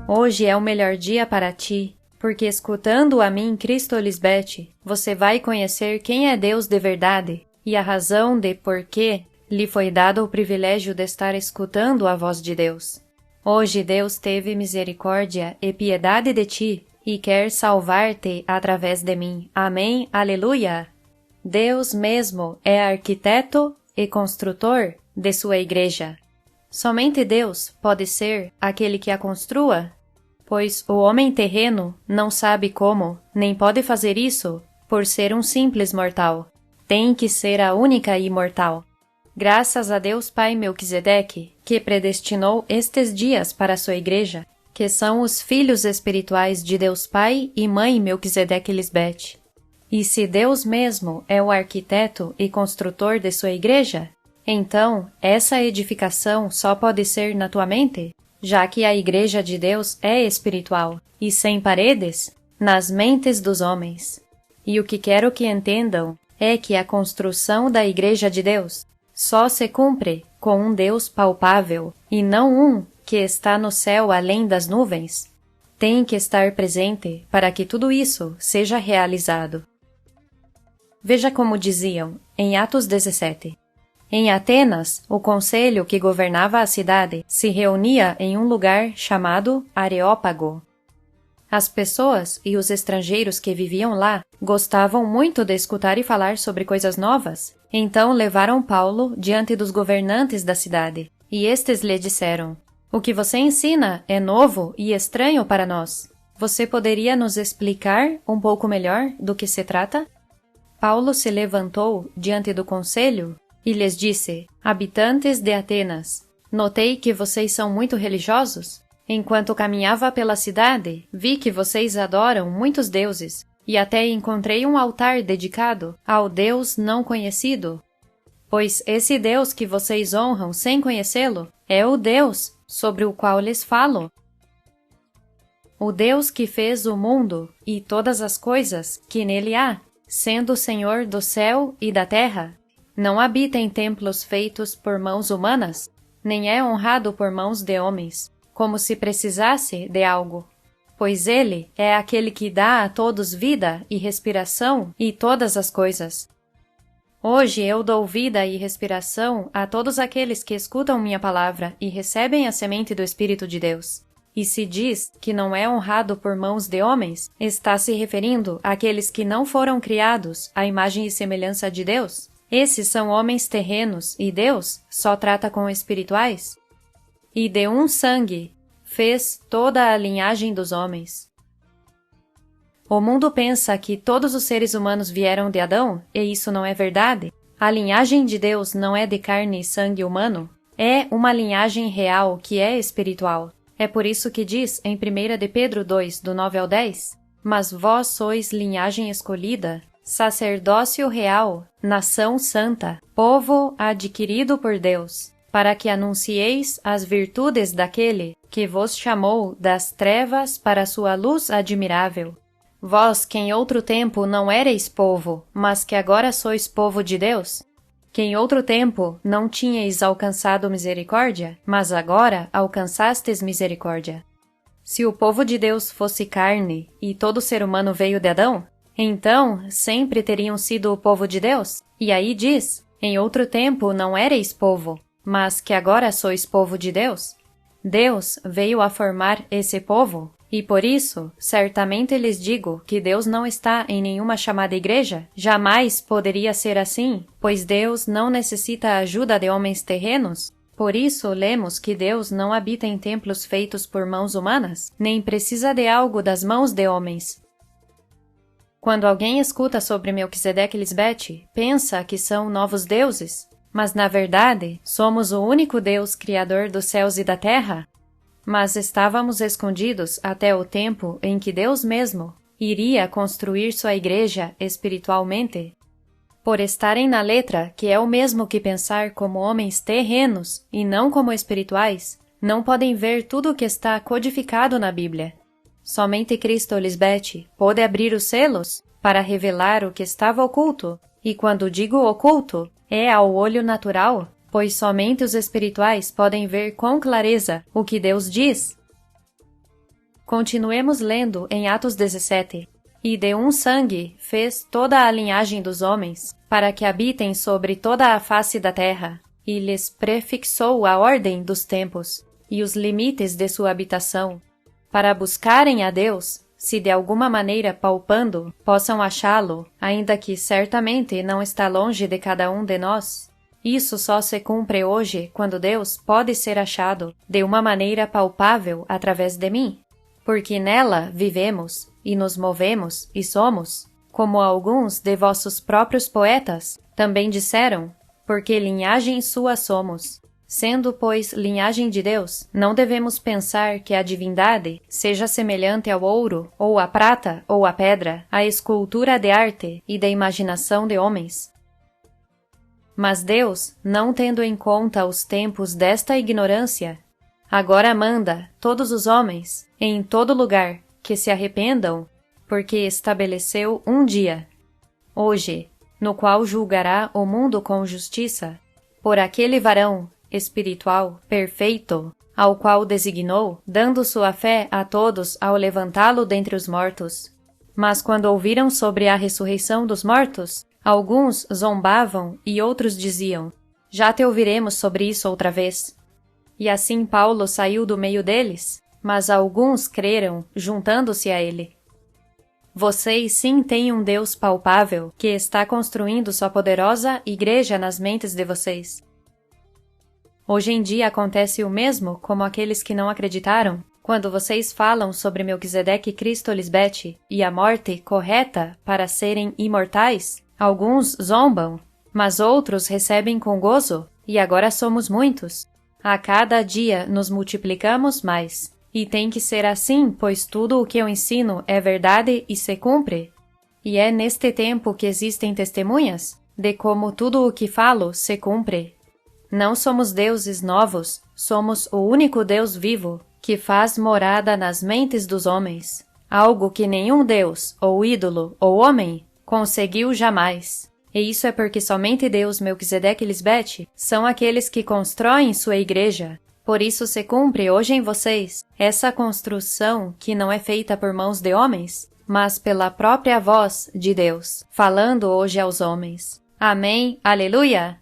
Hoje é o melhor dia para ti, porque escutando a mim, Cristo Lisbeth, você vai conhecer quem é Deus de verdade e a razão de por que lhe foi dado o privilégio de estar escutando a voz de Deus. Hoje Deus teve misericórdia e piedade de ti e quer salvar-te através de mim. Amém. Aleluia! Deus mesmo é arquiteto e construtor de sua igreja. Somente Deus pode ser aquele que a construa, pois o homem terreno não sabe como, nem pode fazer isso, por ser um simples mortal. Tem que ser a única imortal. Graças a Deus Pai Melquisedeque, que predestinou estes dias para a sua igreja, que são os filhos espirituais de Deus Pai e Mãe Melquisedeque Lisbeth. E se Deus mesmo é o arquiteto e construtor de sua igreja, então essa edificação só pode ser na tua mente, já que a igreja de Deus é espiritual e sem paredes, nas mentes dos homens. E o que quero que entendam é que a construção da igreja de Deus só se cumpre com um Deus palpável e não um que está no céu além das nuvens. Tem que estar presente para que tudo isso seja realizado. Veja como diziam em Atos 17. Em Atenas, o conselho que governava a cidade se reunia em um lugar chamado Areópago. As pessoas e os estrangeiros que viviam lá gostavam muito de escutar e falar sobre coisas novas, então levaram Paulo diante dos governantes da cidade, e estes lhe disseram: "O que você ensina é novo e estranho para nós. Você poderia nos explicar um pouco melhor do que se trata?" Paulo se levantou diante do conselho e lhes disse: "Habitantes de Atenas, notei que vocês são muito religiosos. Enquanto caminhava pela cidade, vi que vocês adoram muitos deuses, e até encontrei um altar dedicado ao Deus não conhecido. Pois esse Deus que vocês honram sem conhecê-lo é o Deus sobre o qual lhes falo. O Deus que fez o mundo e todas as coisas que nele há, sendo o Senhor do céu e da terra, não habita em templos feitos por mãos humanas, nem é honrado por mãos de homens, como se precisasse de algo, pois ele é aquele que dá a todos vida e respiração e todas as coisas. Hoje eu dou vida e respiração a todos aqueles que escutam minha palavra e recebem a semente do Espírito de Deus. E se diz que não é honrado por mãos de homens, está se referindo àqueles que não foram criados à imagem e semelhança de Deus? Esses são homens terrenos e Deus só trata com espirituais? E de um sangue fez toda a linhagem dos homens. O mundo pensa que todos os seres humanos vieram de Adão, e isso não é verdade. A linhagem de Deus não é de carne e sangue humano, é uma linhagem real que é espiritual. É por isso que diz em 1 de Pedro 2, do 9 ao 10, "Mas vós sois linhagem escolhida, sacerdócio real, nação santa, povo adquirido por Deus, para que anuncieis as virtudes daquele que vos chamou das trevas para a sua luz admirável. Vós que em outro tempo não éreis povo, mas que agora sois povo de Deus, que em outro tempo não tinhais alcançado misericórdia, mas agora alcançastes misericórdia. Se o povo de Deus fosse carne e todo ser humano veio de Adão, então sempre teriam sido o povo de Deus. E aí diz, em outro tempo não éreis povo, mas que agora sois povo de Deus. Deus veio a formar esse povo, e por isso, certamente lhes digo que Deus não está em nenhuma chamada igreja. Jamais poderia ser assim, pois Deus não necessita a ajuda de homens terrenos. Por isso lemos que Deus não habita em templos feitos por mãos humanas, nem precisa de algo das mãos de homens. Quando alguém escuta sobre Melquisedeque Lisbeth, pensa que são novos deuses, mas na verdade somos o único Deus criador dos céus e da terra. Mas estávamos escondidos até o tempo em que Deus mesmo iria construir sua igreja espiritualmente. Por estarem na letra, que é o mesmo que pensar como homens terrenos e não como espirituais, não podem ver tudo o que está codificado na Bíblia. Somente Cristo Lisbeth pôde abrir os selos para revelar o que estava oculto E quando digo oculto, é ao olho natural, pois somente os espirituais podem ver com clareza o que Deus diz. Continuemos lendo em Atos 17. E de um sangue fez toda a linhagem dos homens, para que habitem sobre toda a face da terra, e lhes prefixou a ordem dos tempos, e os limites de sua habitação, para buscarem a Deus, se de alguma maneira palpando, possam achá-lo, ainda que certamente não está longe de cada um de nós. Isso só se cumpre hoje quando Deus pode ser achado de uma maneira palpável através de mim, porque nela vivemos, e nos movemos e somos, como alguns de vossos próprios poetas também disseram, porque linhagem sua somos. Sendo, pois, linhagem de Deus, não devemos pensar que a divindade seja semelhante ao ouro, ou à prata, ou à pedra, à escultura de arte e de imaginação de homens. Mas Deus, não tendo em conta os tempos desta ignorância, agora manda todos os homens, em todo lugar, que se arrependam, porque estabeleceu um dia, hoje, no qual julgará o mundo com justiça, por aquele varão espiritual perfeito, ao qual designou, dando sua fé a todos ao levantá-lo dentre os mortos. Mas quando ouviram sobre a ressurreição dos mortos, alguns zombavam e outros diziam: já te ouviremos sobre isso outra vez. E assim Paulo saiu do meio deles, mas alguns creram, juntando-se a ele. Vocês sim têm um Deus palpável, que está construindo sua poderosa igreja nas mentes de vocês. Hoje em dia acontece o mesmo como aqueles que não acreditaram, quando vocês falam sobre Melquisedeque Cristo Lisbete e a morte correta para serem imortais. Alguns zombam, mas outros recebem com gozo, e agora somos muitos. A cada dia nos multiplicamos mais. E tem que ser assim, pois tudo o que eu ensino é verdade e se cumpre. E é neste tempo que existem testemunhas de como tudo o que falo se cumpre. Não somos deuses novos, somos o único Deus vivo, que faz morada nas mentes dos homens, algo que nenhum Deus, ou ídolo, ou homem, conseguiu jamais. E isso é porque somente Deus, Melquisedeque e Lisbete são aqueles que constroem sua igreja. Por isso se cumpre hoje em vocês essa construção que não é feita por mãos de homens, mas pela própria voz de Deus, falando hoje aos homens. Amém, aleluia!